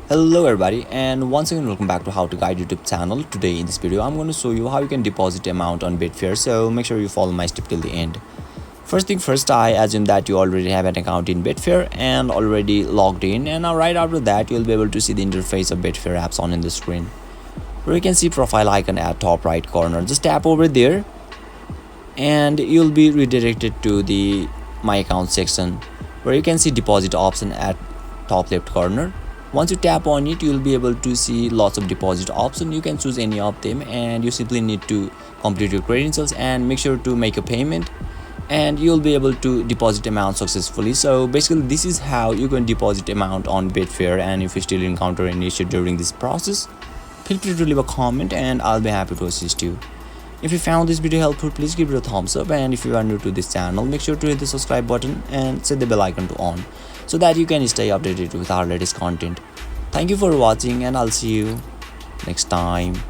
Hello everybody, and once again welcome back to How to Guide YouTube channel. Today in this video I'm going to show you how you can deposit amount on Betfair, so make sure you follow my step till the end. First thing first, I assume that you already have an account in Betfair and already logged in, and now right after that you'll be able to see the interface of Betfair apps on in the screen, where you can see profile icon at top right corner. Just tap over there and you'll be redirected to the my account section, where you can see deposit option at top left corner. Once you tap on it, you'll be able to see lots of deposit options. You can choose any of them, and you simply need to complete your credentials and make sure to make a payment, and you'll be able to deposit amount successfully. So basically this is how you can deposit amount on Betfair, and if you still encounter any issue during this process, feel free to leave a comment and I'll be happy to assist you. If you found this video helpful, please give it a thumbs up, and if you are new to this channel, make sure to hit the subscribe button and set the bell icon to on, so that you can stay updated with our latest content. Thank you for watching, and I'll see you next time.